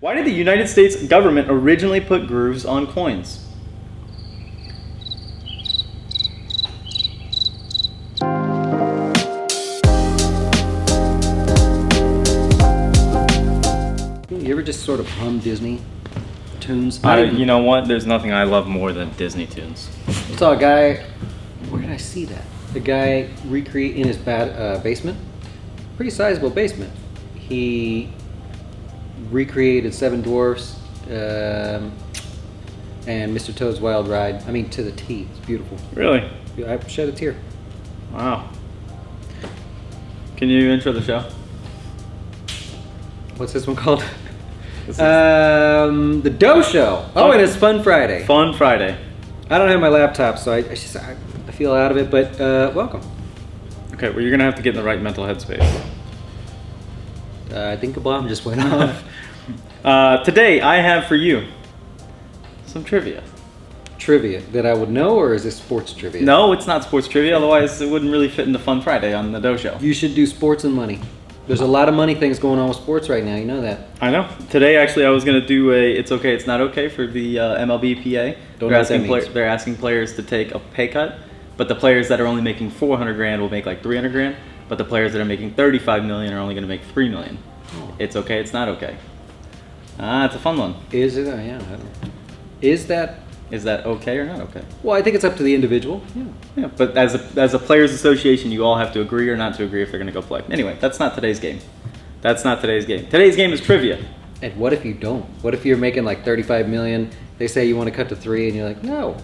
Why did the United States government originally put grooves on coins? You ever just sort of hum Disney tunes? You know what? There's nothing I love more than Disney tunes. I saw a guy, where did I see that? The guy recreate in his basement, pretty sizable basement. He recreated Seven Dwarfs and Mr. Toad's Wild Ride. I mean, to the T. It's beautiful. Really? I shed a tear. Wow. Can you intro the show? What's this one called? The Dough Show. Oh, and it's Fun Friday. Fun Friday. I don't have my laptop, so I feel out of it, but welcome. Okay, well, you're going to have to get in the right mental headspace. I think a bomb just went off. Today, I have for you some trivia. Trivia that I would know, or is this sports trivia? No, it's not sports trivia, otherwise it wouldn't really fit into Fun Friday on the Dough Show. You should do sports and money. There's a lot of money things going on with sports right now, you know that. I know. Today, actually, I was going to do a It's Okay, It's Not Okay for the MLBPA. Don't know what that means. They're asking players to take a pay cut, but the players that are only making $400,000 will make like $300,000, but the players that are making $35 million are only going to make $3 million. Oh. It's okay, it's not okay. It's a fun one. Is it? Yeah, I don't know. Is that okay or not okay? Well, I think it's up to the individual. Yeah, but as a players association, you all have to agree or not to agree if they're going to go play. Anyway, that's not today's game. Today's game is trivia. And what if you don't? What if you're making like $35 million? They say you want to cut to $3 million, and you're like, no.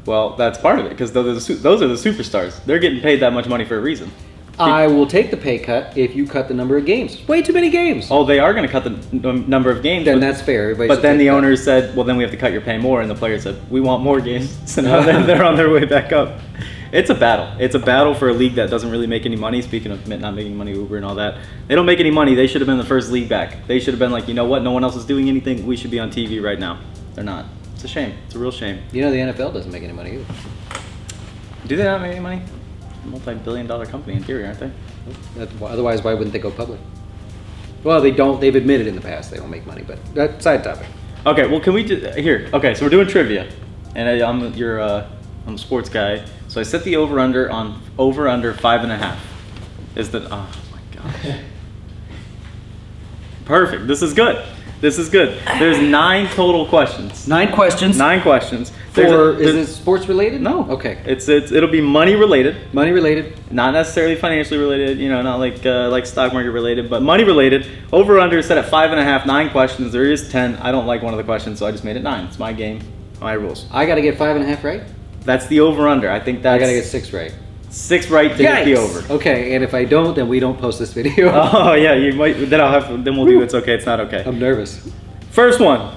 Well, that's part of it because those are the superstars. They're getting paid that much money for a reason. I will take the pay cut if you cut the number of games. Way too many games. Oh, they are going to cut the number of games. Then that's fair. But then the owners said, well, then we have to cut your pay more. And the players said, we want more games. So now they're on their way back up. It's a battle. It's a battle for a league that doesn't really make any money. Speaking of not making money, Uber and all that. They don't make any money. They should have been the first league back. They should have been like, you know what? No one else is doing anything. We should be on TV right now. They're not. It's a shame. It's a real shame. You know the NFL doesn't make any money either. Do they not make any money? Multi-billion-dollar company in theory, aren't they? Otherwise, why wouldn't they go public? Well, they don't. They've admitted in the past they don't make money, but that's side topic. Okay, well, can we just here? Okay, so we're doing trivia, and I'm a sports guy, so I set the over/under on over/under 5.5. Is that? Oh my gosh! Perfect. This is good. There's 9 total questions. 9 questions. 9 questions. Is it sports related? No. Okay. It'll be money related. Money related. Not necessarily financially related. You know, not like stock market related, but money related. Over under set at 5.5. 9 questions. There is 10. I don't like one of the questions, so I just made it 9. It's my game, my rules. I got to get 5.5 right. That's the over under. I think that's. I got to get 6 right. 6 right to get the over. Okay, and if I don't, then we don't post this video. Oh yeah, you might. Then we'll do It's Okay, It's Not Okay. I'm nervous. First one.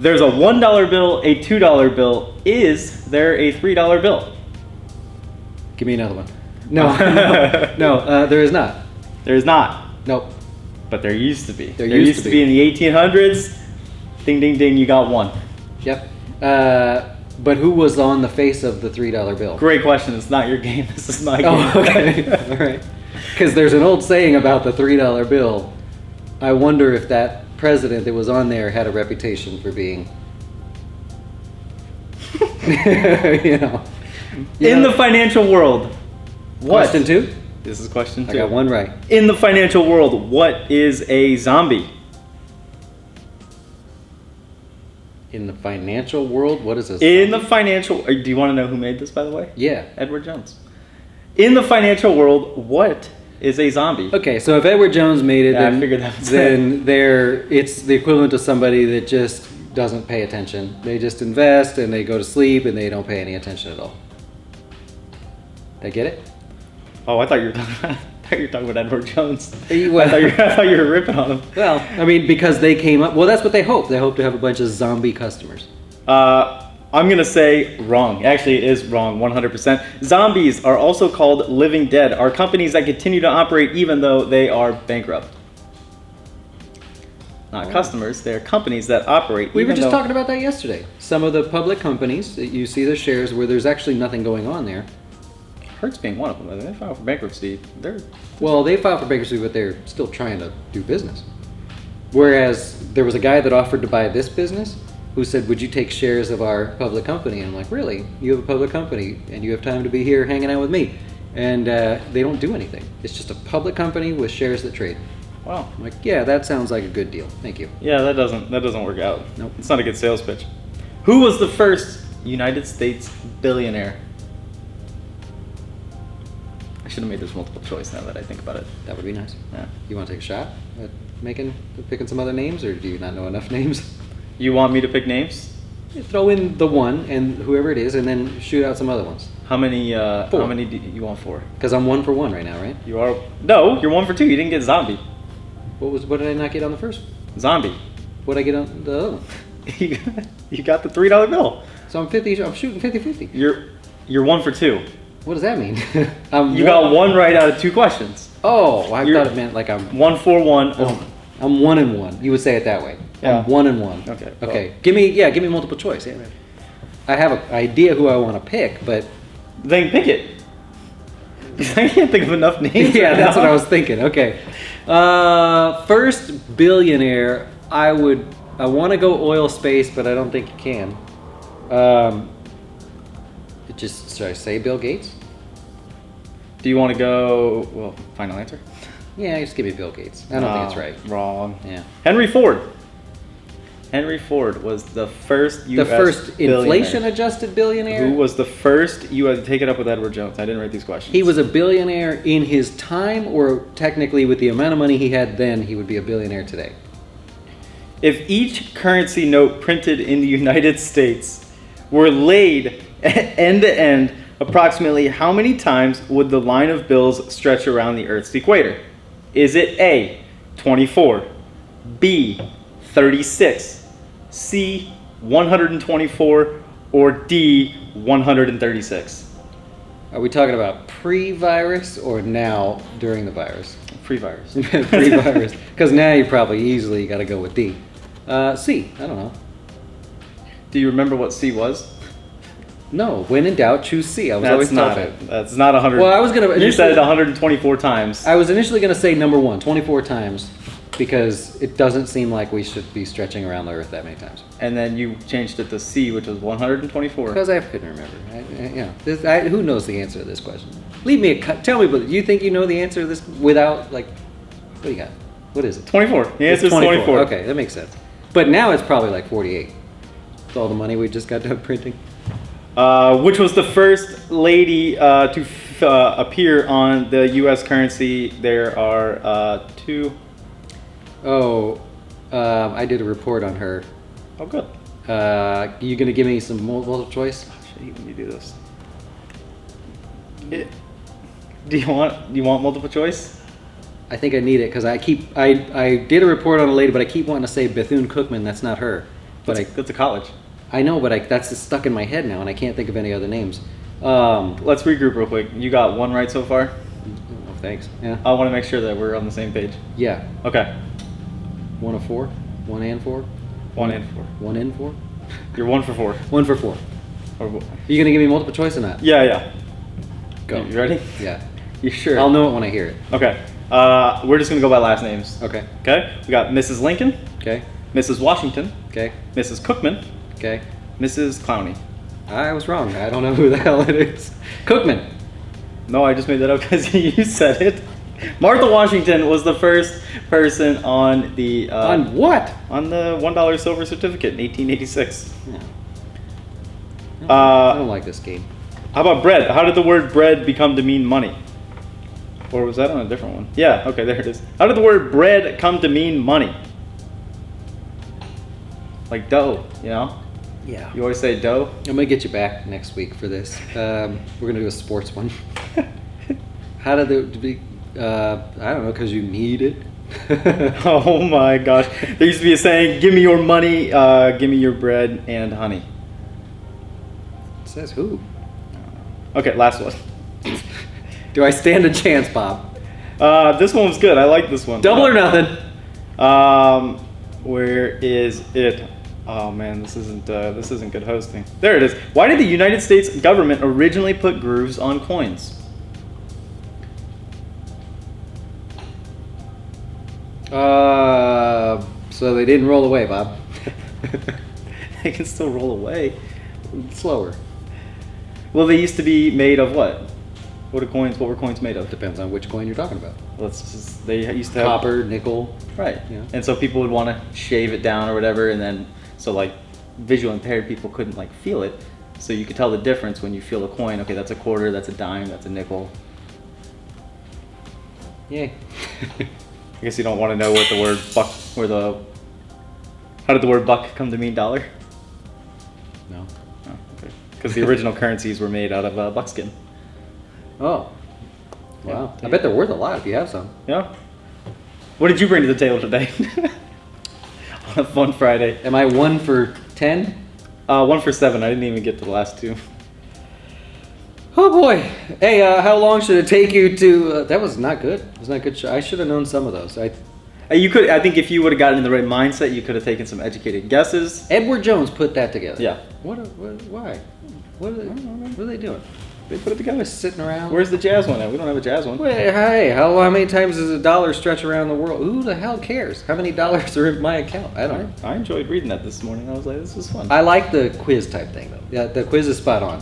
There's a $1 bill, a $2 bill. Is there a $3 bill? Give me another one. No, no, there is not. There is not. Nope. But there used to be. There used to be in the 1800s. Ding, ding, ding. You got one. Yep. But who was on the face of the $3 bill? Great question. It's not your game. This is my game. Oh, okay. All right. Because there's an old saying about the $3 bill. I wonder if that president that was on there had a reputation for being, in the financial world. What? Question 2? This is question 2. I got 1 right. In the financial world, what is a zombie? In the financial world, what is this? In the financial... Do you want to know who made this, by the way? Yeah. Edward Jones. In the financial world, what is a zombie? Okay, so if Edward Jones made it, I figured that was then it's the equivalent to somebody that just doesn't pay attention. They just invest and they go to sleep and they don't pay any attention at all. Did I get it? Oh, I thought you were talking about Edward Jones. Well, I thought you were ripping on him. Well, I mean, because they came up... Well, that's what they hope. They hope to have a bunch of zombie customers. I'm going to say wrong. Actually, it is wrong, 100%. Zombies are also called living dead, are companies that continue to operate even though they are bankrupt. Not customers, they're companies that operate. We were just talking about that yesterday. Some of the public companies that you see their shares where there's actually nothing going on there. Hertz being one of them. They filed for bankruptcy. Well, they filed for bankruptcy, but they're still trying to do business. Whereas there was a guy that offered to buy this business who said, would you take shares of our public company? And I'm like, really? You have a public company and you have time to be here hanging out with me. And they don't do anything. It's just a public company with shares that trade. Wow. I'm like, yeah, that sounds like a good deal. Thank you. Yeah, that doesn't work out. Nope. It's not a good sales pitch. Who was the first United States billionaire? I should have made this multiple choice now that I think about it. That would be nice. Yeah. You want to take a shot at picking some other names, or do you not know enough names? You want me to pick names? Yeah, throw in the one and whoever it is, and then shoot out some other ones. How many? Four. How many do you want? 4? Because I'm 1 for 1 right now, right? You are. No, you're 1 for 2. You didn't get zombie. What did I not get on the first one? Zombie. What did I get on the other one? You got the $3 bill. So I'm shooting 50-50. You're 1 for 2. What does that mean? You got 1 right out of 2 questions. Oh, I thought it meant like I'm 1 for 1. Oh, I'm 1 and 1. You would say it that way. Yeah. I'm 1 and 1. Okay. Okay. Well. Give me multiple choice. Yeah. I have an idea who I want to pick, but Then pick it. I can't think of enough names. yeah, right that's now. what I was thinking. Okay. First billionaire, I want to go oil space, but I don't think you can. Should I say Bill Gates? Do you want to go? Well, final answer. Yeah, just give me Bill Gates. I don't think it's right. Wrong. Yeah. Henry Ford. Henry Ford was the first U.S. The first billionaire. inflation-adjusted billionaire. Who was the first U.S. Take it up with Edward Jones. I didn't write these questions. He was a billionaire in his time, or technically with the amount of money he had then, he would be a billionaire today. If each currency note printed in the United States were laid end to end, approximately how many times would the line of bills stretch around the Earth's equator? Is it A, 24, B, 36, C, 124, or D, 136? Are we talking about pre-virus or now during the virus? Pre-virus. Pre-virus. Because now you probably easily got to go with D. C, I don't know. Do you remember what C was? No, when in doubt, choose C. I was always That's not told it. That's not 100. Well, I was gonna You said it initially- 124 times. I was initially going to say number 1, 24 times, because it doesn't seem like we should be stretching around the Earth that many times. And then you changed it to C, which was 124. Because I couldn't remember. Who knows the answer to this question? Leave me a cut. Tell me, but you think you know the answer to this without, like, what do you got? What is it? 24. The answer is It's 24. Okay, that makes sense. But now it's probably like 48. With all the money we just got done printing. Which was the first lady to appear on the U.S. currency. There are 2. Oh, I did a report on her. Oh, good. You gonna give me some multiple choice? I hate when you do this. Do you want multiple choice? I think I need it because I did a report on a lady, but I keep wanting to say Bethune-Cookman. That's not her. But That's a college. I know, but that's just stuck in my head now, and I can't think of any other names. Let's regroup real quick. You got 1 right so far. Oh, thanks. Yeah. I want to make sure that we're on the same page. Yeah. Okay. 1 of 4. 1 and 4. 1 and 4. 1 and 4. You're 1 for 4. 1 for 4. Or, Are you gonna give me multiple choice or not? yeah. Go. You ready? Yeah. You sure? I'll know it when I hear it. Okay. We're just gonna go by last names. Okay. Okay. We got Mrs. Lincoln, Okay. Mrs. Washington, Okay. Mrs. Cookman, Okay. Mrs. Clowney. I was wrong. I don't know who the hell it is. Cookman. No, I just made that up because you said it. Martha Washington was the first person on the On what? on the $1 silver certificate in 1886. Yeah. Uh, I don't like this game. How about bread? How did the word bread become to mean money? Or was that on a different one? Yeah, okay, there it is. How did the word bread come to mean money? Like dough, you know? Yeah. You always say dough. I'm gonna get you back next week for this. We're gonna do a sports one. How did it be? I don't know, because you need it. Oh my gosh. There used to be a saying, give me your money, give me your bread and honey. It says who? Okay, last one. Do I stand a chance, Bob? This one was good. I like this one. Double or nothing? Where is it? Oh man, this isn't good hosting. There it is. Why did the United States government originally put grooves on coins? So they didn't roll away, Bob. They can still roll away. Slower. Well, they used to be made of what? What were coins made of? Depends on which coin you're talking about. They used to have Copper, nickel. right. Yeah. And so people would want to shave it down or whatever, and then so like visually impaired people couldn't like feel it, so you could tell the difference when you feel a coin. Okay, that's a quarter, that's a dime, that's a nickel. Yay. I guess you don't want to know what the word buck how did the word buck come to mean dollar? No. Oh, okay. Because the original currencies were made out of buckskin. Oh. Wow. Yeah. I bet they're worth a lot if you have some. Yeah. What did you bring to the table today? On a fun Friday. Am I 1 for 10? 1 for 7. I didn't even get to the last 2. Oh boy. Hey, how long should it take you to... that was not good. It was not good. I should have known some of those. You could. I think if you would have gotten in the right mindset, you could have taken some educated guesses. Edward Jones put that together. Yeah. Why? What are they doing? They put it together. Just sitting around? Where's the jazz one at? We don't have a jazz one. Wait, hey, how many times does a dollar stretch around the world? Who the hell cares? How many dollars are in my account? I don't know. I enjoyed reading that this morning. I was like, this is fun. I like the quiz type thing though. Yeah, the quiz is spot on.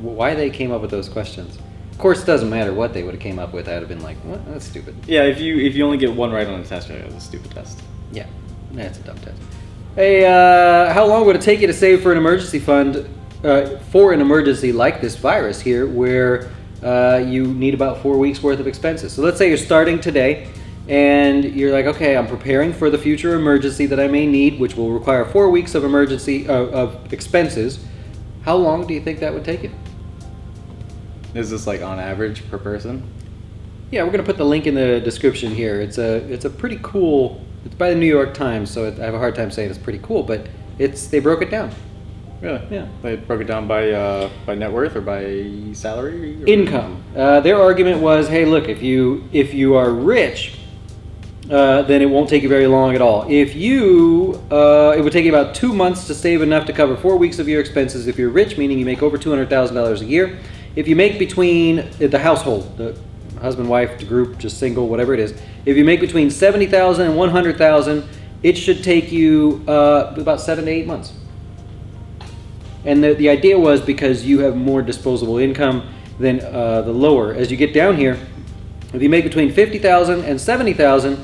Why they came up with those questions. Of course, it doesn't matter what they would have came up with. I'd have been like, what? That's stupid. Yeah, if you only get one right on the test, it's a stupid test. Yeah, that's a dumb test. Hey, how long would it take you to save for an emergency fund for an emergency like this virus here, where you need about 4 weeks worth of expenses? So let's say you're starting today, and you're like, okay, I'm preparing for the future emergency that I may need, which will require 4 weeks of emergency of expenses. How long do you think that would take you? Is this like on average per person? Yeah, we're gonna put the link in the description here. It's a pretty cool. It's by the New York Times, so I have a hard time saying it's pretty cool, but they broke it down. Really? Yeah. They broke it down by net worth or by salary? Or? Income. Their argument was, hey, look, if you are rich, then it won't take you very long at all. It would take you about 2 months to save enough to cover 4 weeks of your expenses if you're rich, meaning you make over $200,000 a year. If you make between the household, the husband, wife, the group, just single, whatever it is, if you make between $70,000 and $100,000, it should take you about 7 to 8 months. And the idea was because you have more disposable income than the lower. As you get down here, if you make between $50,000 and $70,000,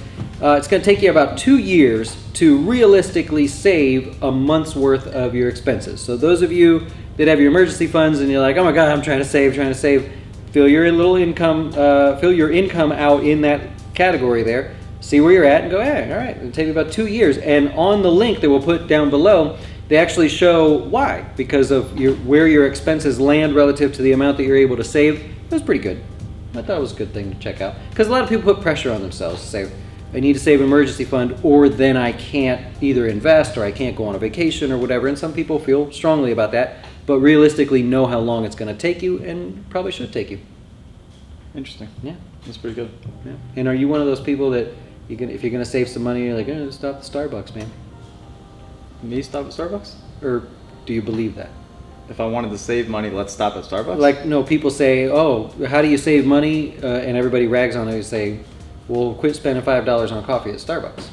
it's going to take you about 2 years to realistically save a month's worth of your expenses. So those of you that have your emergency funds and you're like, oh my God, I'm trying to save, fill your income out in that category there, see where you're at and go, hey, all right, it'll take you about 2 years. And on the link that we'll put down below, they actually show why, because of where your expenses land relative to the amount that you're able to save. It was pretty good. I thought it was a good thing to check out, because a lot of people put pressure on themselves to say, I need to save an emergency fund, or then I can't either invest or I can't go on a vacation or whatever. And some people feel strongly about that, but realistically know how long it's going to take you, and probably should take you. Interesting. Yeah, that's pretty good. Yeah. And are you one of those people that if you're going to save some money, you're like, stop the Starbucks, man? Me stop at Starbucks? Or do you believe that? If I wanted to save money, let's stop at Starbucks? Like, no, people say, oh, how do you save money? And everybody rags on it and say, well, quit spending $5 on coffee at Starbucks.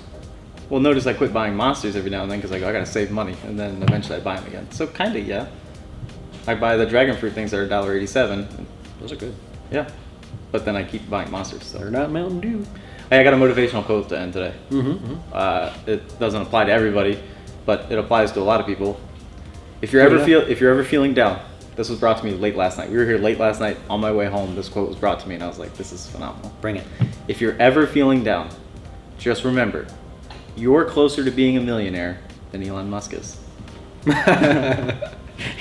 Well, notice I quit buying Monsters every now and then because I got to save money, and then eventually I buy them again. So kind of, yeah. I buy the dragon fruit things that are $1.87. Those are good. Yeah. But then I keep buying Monsters. So. They're not Mountain Dew. Hey, I got a motivational quote to end today. Mm-hmm. It doesn't apply to everybody, but it applies to a lot of people. If you're ever feeling down, this was brought to me late last night. We were here late last night on my way home. This quote was brought to me, and I was like, "This is phenomenal." Bring it. If you're ever feeling down, just remember, you're closer to being a millionaire than Elon Musk is.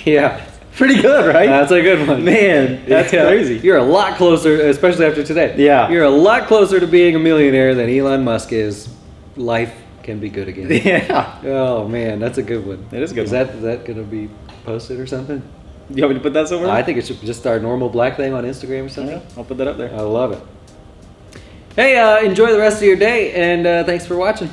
Yeah. Pretty good, right? That's a good one. Man, that's crazy. You're a lot closer, especially after today. Yeah. You're a lot closer to being a millionaire than Elon Musk is. Life can be good again. Yeah. Oh, man, that's a good one. It is a good Is one. that going to be posted or something? You want me to put that somewhere? I think it should just our normal black thing on Instagram or something. Yeah, I'll put that up there. I love it. Hey, enjoy the rest of your day, and thanks for watching.